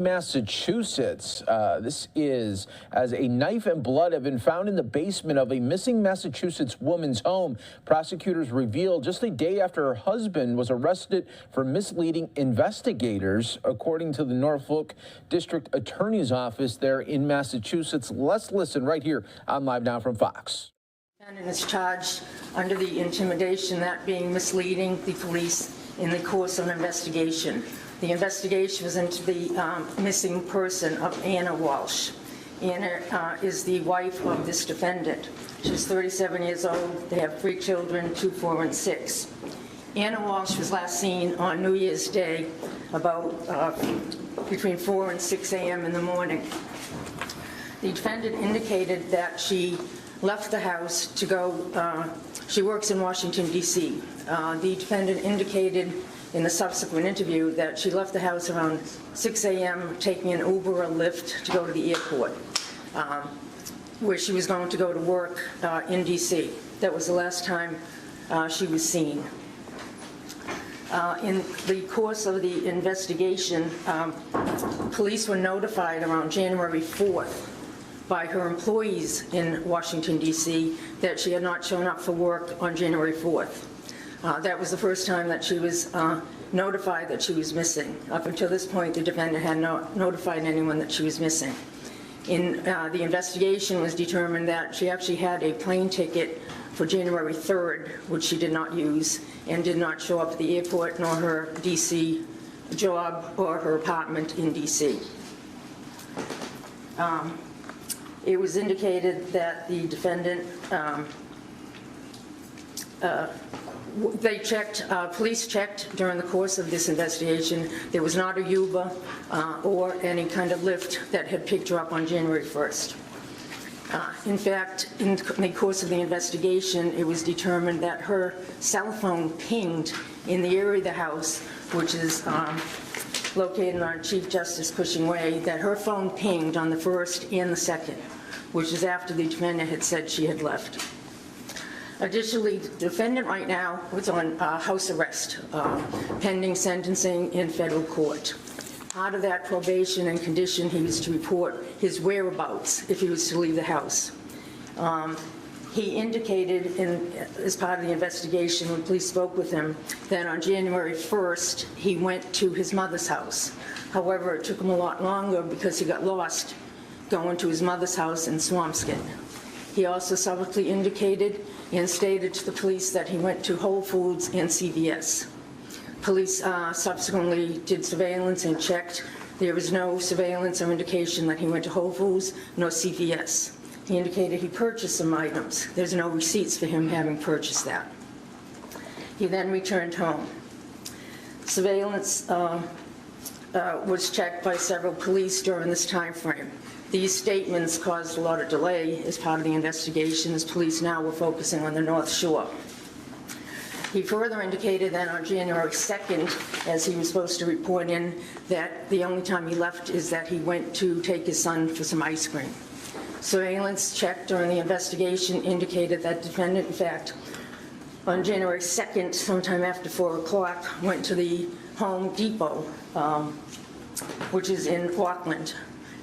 Massachusetts. This is as a knife and blood have been found in the basement of a missing Massachusetts woman's home. Prosecutors revealed just a day after her husband was arrested for misleading investigators, according to the Norfolk District Attorney's Office there in Massachusetts. Let's listen right here on Live Now from Fox. And is charged under the intimidation, that being misleading the police in the course of an investigation. The investigation was into the missing person of Ana Walshe. Ana is the wife of this defendant. She's 37 years old. They have 3 children, 2, 4, and 6. Ana Walshe was last seen on New Year's Day about between 4 and 6 a.m. in the morning. The defendant indicated that she left the house to go, she works in Washington, D.C. The defendant indicated in the subsequent interview that she left the house around 6 a.m. taking an Uber or Lyft to go to the airport, where she was going to go to work in D.C. That was the last time she was seen. In the course of the investigation, police were notified around January 4th by her employees in Washington, D.C. that she had not shown up for work on January 4th. That was the first time that she was notified that she was missing. Up until this point, the defendant had not notified anyone that she was missing. In the investigation was determined that she actually had a plane ticket for January 3rd, which she did not use, and did not show up at the airport, nor her D.C. job or her apartment in D.C. It was indicated that the defendant police checked during the course of this investigation. There was not a Uber or any kind of Lyft that had picked her up on January 1st. In fact, in the course of the investigation, it was determined that her cell phone pinged in the area of the house, which is located on Chief Justice Cushing Way, that her phone pinged on the 1st and the 2nd, which is after the defendant had said she had left. Additionally, the defendant right now was on house arrest, pending sentencing in federal court. Part of that probation and condition, he was to report his whereabouts if he was to leave the house. He indicated as part of the investigation when police spoke with him that on January 1st he went to his mother's house. However, it took him a lot longer because he got lost going to his mother's house in Swampscott. He also subsequently indicated and stated to the police that he went to Whole Foods and CVS. Police subsequently did surveillance and checked. There was no surveillance or indication that he went to Whole Foods nor CVS. He indicated he purchased some items. There's no receipts for him having purchased that. He then returned home. Surveillance was checked by several police during this time frame. These statements caused a lot of delay as part of the investigation, as police now were focusing on the North Shore. He further indicated that on January 2nd, as he was supposed to report in, that the only time he left is that he went to take his son for some ice cream. Surveillance checked during the investigation indicated that the defendant, in fact, on January 2nd, sometime after 4 o'clock, went to the Home Depot, which is in Auckland.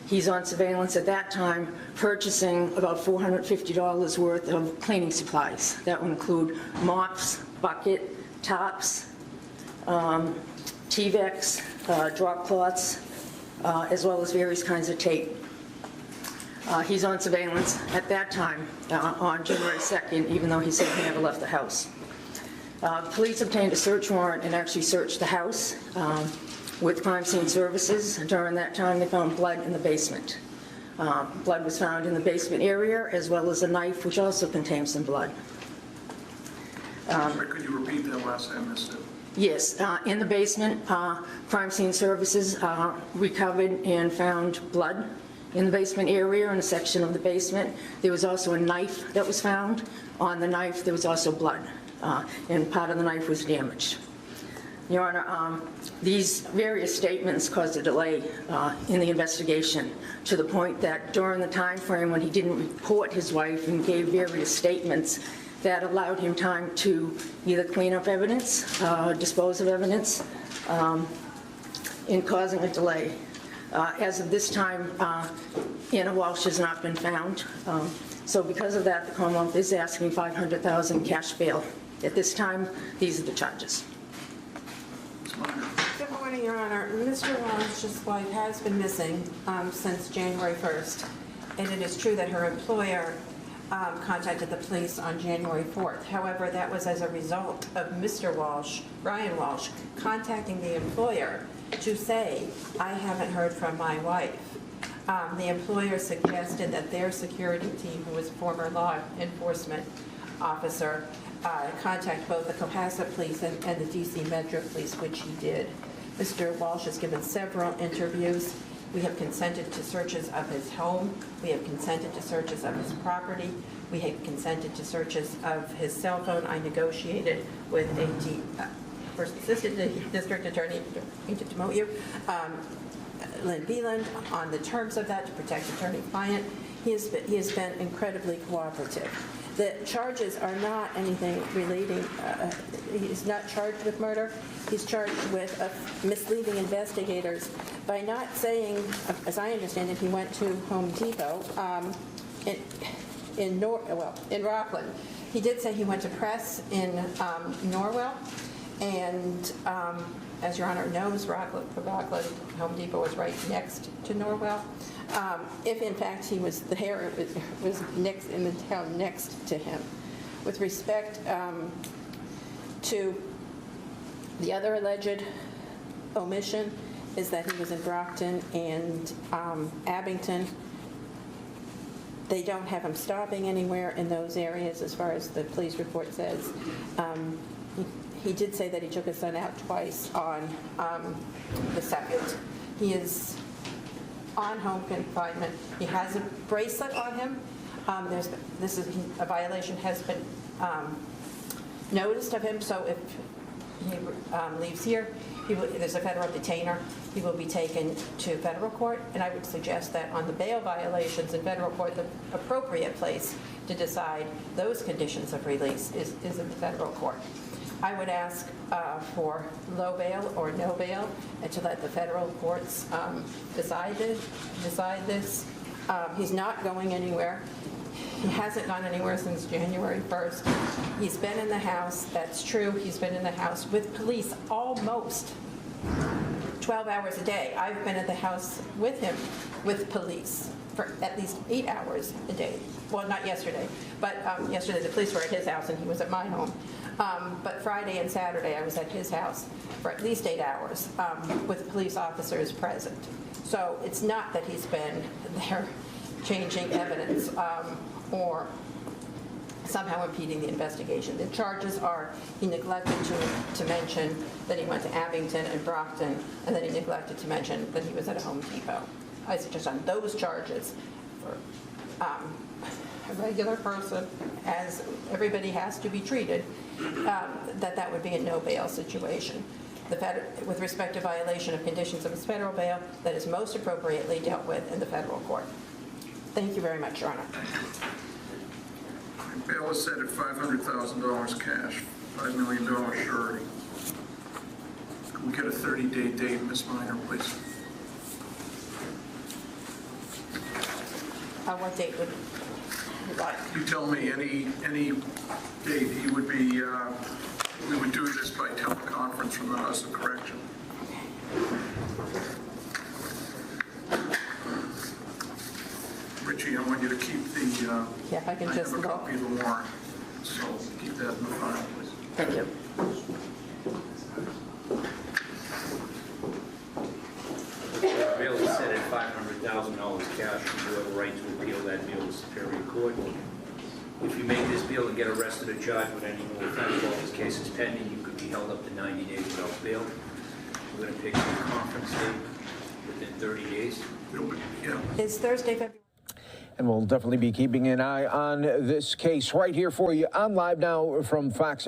He's on surveillance at that time, purchasing about $450 worth of cleaning supplies. That would include mops, bucket, tops, T-Vex, drop cloths, as well as various kinds of tape. He's on surveillance at that time on January 2nd, even though he said he never left the house. Police obtained a search warrant and actually searched the house with crime scene services. During that time, they found blood in the basement. Blood was found in the basement area, as well as a knife, which also contained some blood. Could you repeat that last time I missed it? Yes, in the basement, crime scene services recovered and found blood in the basement area, in a section of the basement. There was also a knife that was found. On the knife, there was also blood, and part of the knife was damaged. Your Honor, these various statements caused a delay in the investigation, to the point that during the time frame when he didn't report his wife and gave various statements, that allowed him time to either clean up evidence, dispose of evidence, in causing a delay. As of this time, Ana Walshe has not been found. So because of that, the Commonwealth is asking $500,000 cash bail. At this time, these are the charges. Good morning, Your Honor. Mr. Walsh's wife has been missing since January 1st, and it is true that her employer contacted the police on January 4th. However, that was as a result of Mr. Walshe, Brian Walshe, contacting the employer to say, I haven't heard from my wife. The employer suggested that their security team, who was a former law enforcement officer, contact both the Cohasset Police and the DC Metro Police, which he did. Mr. Walshe has given several interviews. We have consented to searches of his home. We have consented to searches of his property. We have consented to searches of his cell phone. I negotiated with First Assistant District Attorney, to demote you, Lynn Beeland, on the terms of that to protect attorney-client. He has been incredibly cooperative. The charges are not anything relating, he's not charged with murder. He's charged with misleading investigators by not saying, as I understand it, he went to Home Depot in Rockland. He did say he went to Press in Norwell, and as Your Honor knows, Rockland Home Depot was right next to Norwell. If in fact he was there, it was next in the town next to him. With respect to the other alleged omission, is that he was in Brockton and Abington. They don't have him stopping anywhere in those areas, as far as the police report says. He did say that he took his son out twice on the 2nd. He is on home confinement. He has a bracelet on him. A violation has been noticed of him, so if he leaves here, there's a federal detainer. He will be taken to federal court, and I would suggest that on the bail violations in federal court, the appropriate place to decide those conditions of release is in the federal court. I would ask for low bail or no bail, and to let the federal courts decide this. He's not going anywhere. He hasn't gone anywhere since January 1st. He's been in the house. That's true. He's been in the house with police almost 12 hours a day. I've been at the house with him with police for at least 8 hours a day. Well, not yesterday, but yesterday the police were at his house and he was at my home. But Friday and Saturday I was at his house for at least 8 hours with police officers present. So it's not that he's been there changing evidence or somehow impeding the investigation. The charges are he neglected to mention that he went to Abington and Brockton, and then he neglected to mention that he was at a Home Depot. I suggest on those charges for a regular person, as everybody has to be treated, that would be a no bail situation. With respect to violation of conditions of his federal bail, that is most appropriately dealt with in the federal court. Thank you very much, Your Honor. Bail is set at $500,000 cash, $5 million surety. Can we get a 30-day date, Ms. Minor, please? What date would you like? You tell me any date he would be, we would do this by teleconference from the House of Correction. Richie, I want you to keep the, Yeah, if I can just have a look. copy of the warrant, so keep that in the file, please. Thank you. Bail is set at $500,000 cash. You have a right to appeal that bail to Superior Court. If you make this bail and get arrested or charged with any more offense while this case is pending, you could be held up to 90 days without bail. We're going to pick a conference date within 30 days. Yeah. It's Thursday, February. And we'll definitely be keeping an eye on this case right here for you on Live Now from Fox.